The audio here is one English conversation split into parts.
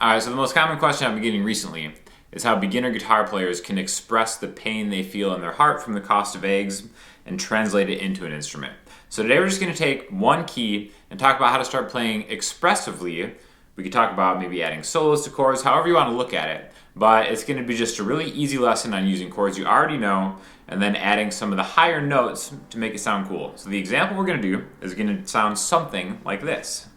Alright, so the most common question I've been getting recently is how beginner guitar players can express the pain they feel in their heart from the cost of eggs and translate it into an instrument. So today we're just going to take one key and talk about how to start playing expressively. We could talk about maybe adding solos to chords, however you want to look at it. But it's going to be just a really easy lesson on using chords you already know and then adding some of the higher notes to make it sound cool. So the example we're going to do is going to sound something like this.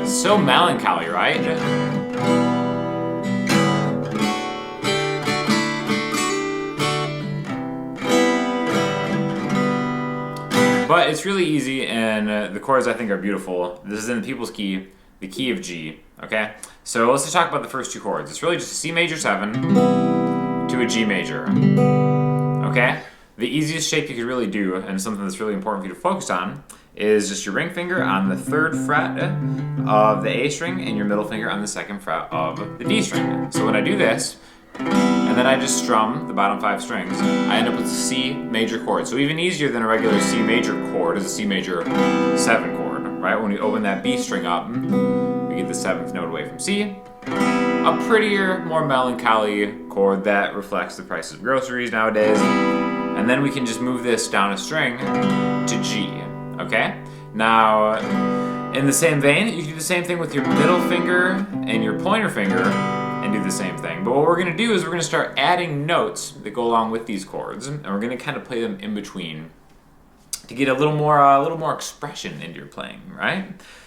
So melancholy, right? But it's really easy, and the chords I think are beautiful. This is in the people's key, the key of G, okay? So let's just talk about the first two chords. It's really just a C major 7 to a G major, okay? The easiest shape you could really do, and something that's really important for you to focus on, is just your ring finger on the 3rd fret of the A string and your middle finger on the 2nd fret of the D string. So when I do this, and then I just strum the bottom 5 strings, I end up with a C major chord. So even easier than a regular C major chord is a C major 7 chord, right? When we open that B string up, we get the 7th note away from C. A prettier, more melancholy chord that reflects the prices of groceries nowadays. And then we can just move this down a string to G, okay? Now, in the same vein, you can do the same thing with your middle finger and your pointer finger and do the same thing. But what we're gonna do is we're gonna start adding notes that go along with these chords, and we're gonna kind of play them in between to get a little more expression into your playing, right?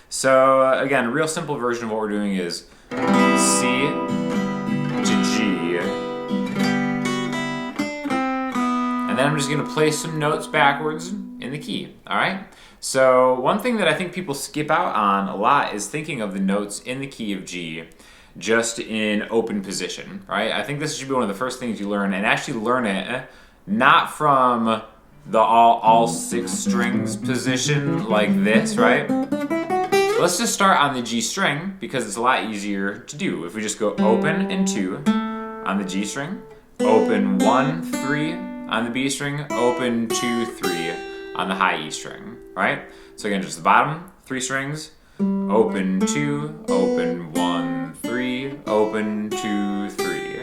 So again, a real simple version of what we're doing is C to G. And then I'm just gonna play some notes backwards in the key, all right? So one thing that I think people skip out on a lot is thinking of the notes in the key of G just in open position, right? I think this should be one of the first things you learn, and actually learn it not from the all 6 strings position like this, right? Let's just start on the G string because it's a lot easier to do. If we just go open and 2 on the G string, open 1, 3 on the B string, open 2, 3 on the high E string, right? So again, just the bottom 3 strings, open 2, open 1, 3, open 2, 3.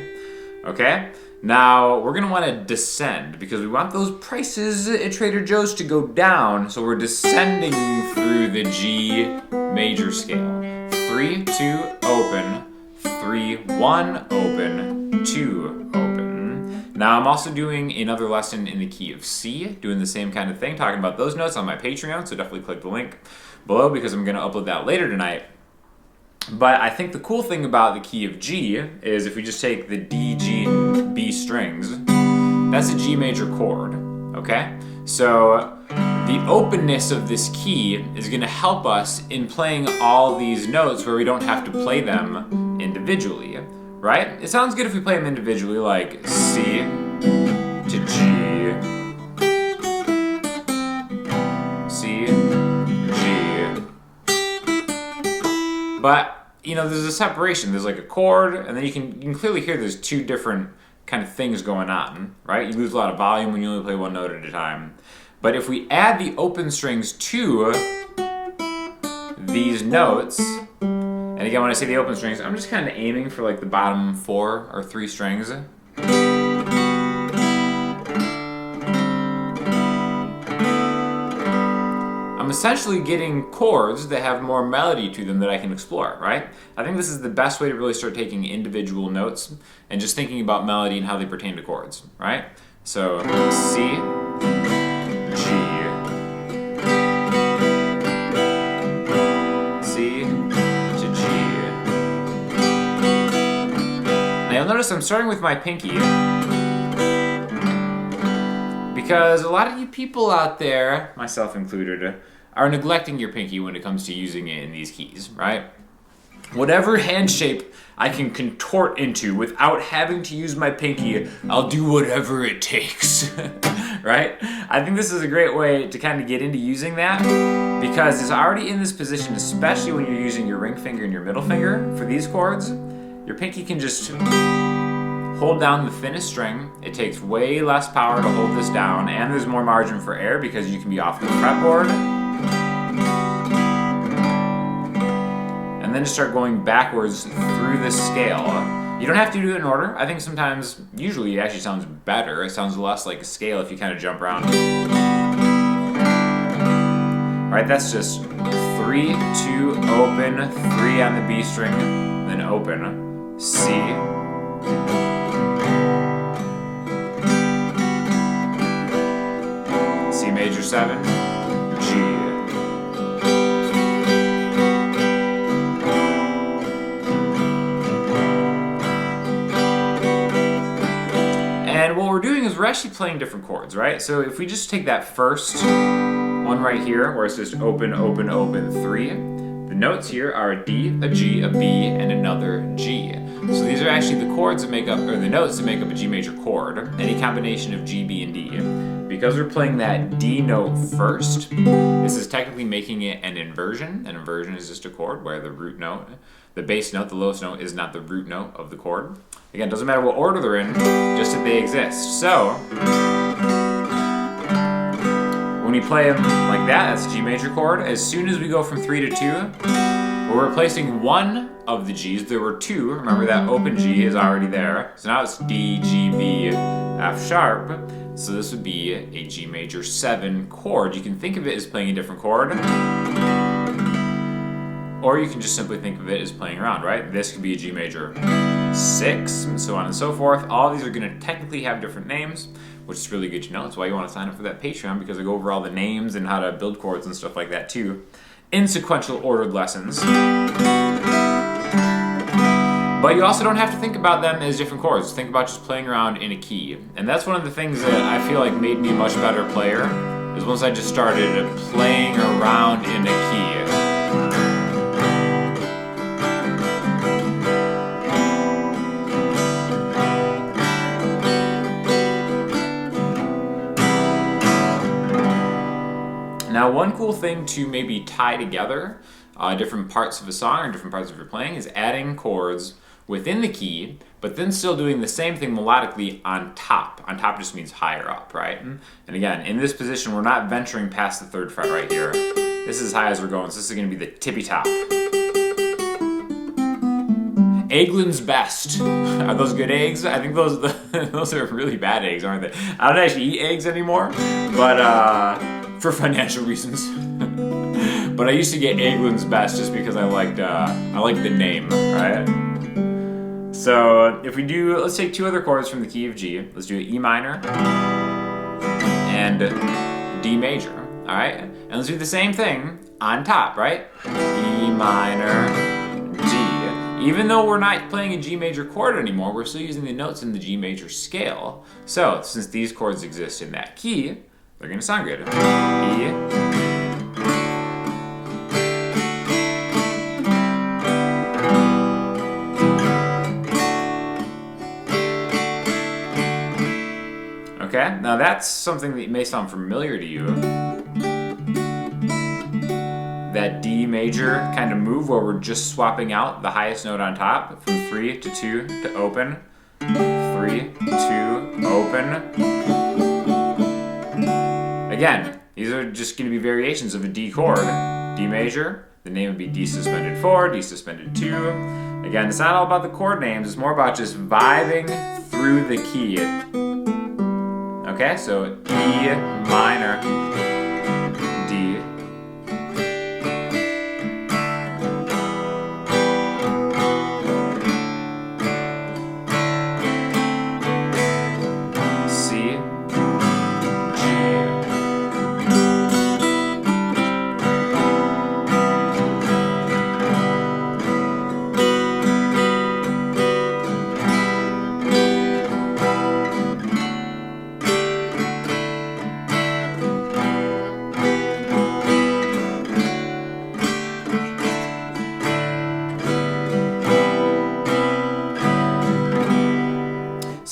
Okay? Now, we're gonna wanna descend because we want those prices at Trader Joe's to go down, so we're descending through the G major scale. 3, 2, open, 3, 1, open, 2, open. Now, I'm also doing another lesson in the key of C, doing the same kind of thing, talking about those notes on my Patreon, so definitely click the link below because I'm gonna upload that later tonight. But I think the cool thing about the key of G is if we just take the D, G, and B strings, that's a G major chord, okay? So the openness of this key is gonna help us in playing all these notes where we don't have to play them individually, right? It sounds good if we play them individually, like C to G, C, but, you know, there's a separation. There's like a chord, and then you can clearly hear there's 2 different kind of things going on, right? You lose a lot of volume when you only play one note at a time. But if we add the open strings to these notes, and again, when I say the open strings, I'm just kind of aiming for like the bottom 4 or 3 strings. I'm essentially getting chords that have more melody to them that I can explore, right? I think this is the best way to really start taking individual notes and just thinking about melody and how they pertain to chords, right? So C, G, C to G. Now you'll notice I'm starting with my pinky because a lot of you people out there, myself included, are neglecting your pinky when it comes to using it in these keys, right? Whatever hand shape I can contort into without having to use my pinky, I'll do whatever it takes, right? I think this is a great way to kind of get into using that because it's already in this position, especially when you're using your ring finger and your middle finger for these chords. your pinky can just hold down the thinnest string. It takes way less power to hold this down, and there's more margin for error because you can be off the fretboard. And then just start going backwards through the scale. You don't have to do it in order. I think sometimes, usually it actually sounds better. It sounds less like a scale if you kind of jump around. Alright, that's just 3, 2, open, 3 on the B string, then open, C, C major 7, G. And what we're doing is we're actually playing different chords, right? So if we just take that first one right here, where it's just open, open, open, 3, the notes here are a D, a G, a B, and another G. So these are actually the chords that make up, or the notes that make up a G major chord, any combination of G, B, and D. Because we're playing that D note first, this is technically making it an inversion. An inversion is just a chord where the root note, the bass note, the lowest note, is not the root note of the chord. Again, doesn't matter what order they're in, just that they exist. So, when we play them like that, that's a G major chord. As soon as we go from 3 to 2, we're replacing one of the G's. There were 2. Remember that open G is already there. So now it's D, G, B, F sharp. So this would be a G major 7 chord. You can think of it as playing a different chord, or you can just simply think of it as playing around, right? This could be a G major 6, and so on and so forth. All of these are going to technically have different names, which is really good to know. That's why you want to sign up for that Patreon, because I go over all the names and how to build chords and stuff like that too, in sequential ordered lessons. But you also don't have to think about them as different chords. Think about just playing around in a key. And that's one of the things that I feel like made me a much better player, is once I just started playing around in a key. Now, one cool thing to maybe tie together different parts of a song or different parts of your playing is adding chords within the key, but then still doing the same thing melodically on top. On top just means higher up, right? And again, in this position, we're not venturing past the 3rd fret right here. This is as high as we're going, so this is going to be the tippy top. Eggland's Best. Are those good eggs? I think those are really bad eggs, aren't they? I don't actually eat eggs anymore, but for financial reasons. But I used to get Eggland's Best just because I liked the name, right? So if we do, let's take 2 other chords from the key of G. Let's do E minor and D major, all right? And let's do the same thing on top, right? E minor, G. Even though we're not playing a G major chord anymore, we're still using the notes in the G major scale. So since these chords exist in that key, they're gonna sound good. E, okay, now that's something that may sound familiar to you. That D major kind of move where we're just swapping out the highest note on top from 3 to 2 to open. 3, 2, open. Again, these are just going to be variations of a D chord. D major, the name would be D suspended 4, D suspended 2. Again, it's not all about the chord names, it's more about just vibing through the key. Okay, so E minor, D, C,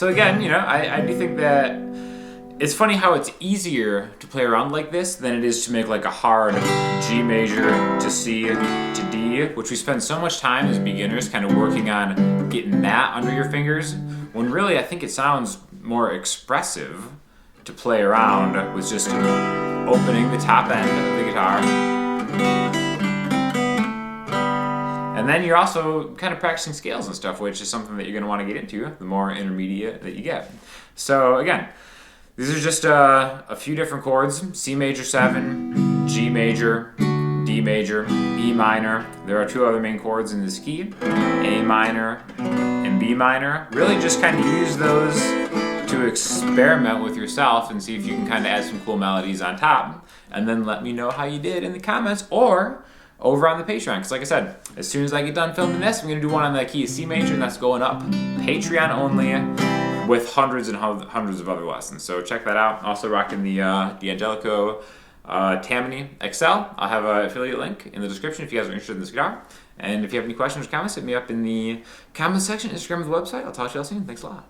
So again, I do think that it's funny how it's easier to play around like this than it is to make like a hard G major to C to D, which we spend so much time as beginners kind of working on getting that under your fingers, when really I think it sounds more expressive to play around with just opening the top end of the guitar. And then you're also kind of practicing scales and stuff, which is something that you're going to want to get into the more intermediate that you get. So again, these are just a few different chords: C major 7, G major, D major, E minor. There are two other main chords in this key, A minor and B minor. Really just kind of use those to experiment with yourself and see if you can kind of add some cool melodies on top. And then let me know how you did in the comments or over on the Patreon. Because like I said, as soon as I get done filming this, I'm going to do one on the key of C major, and that's going up Patreon only, with hundreds and hundreds of other lessons. So check that out. Also rocking the D'angelico Tammany Excel. I'll have an affiliate link in the description if you guys are interested in this guitar. And if you have any questions or comments, hit me up in the comments section, Instagram, or the website. I'll talk to you all soon. Thanks a lot.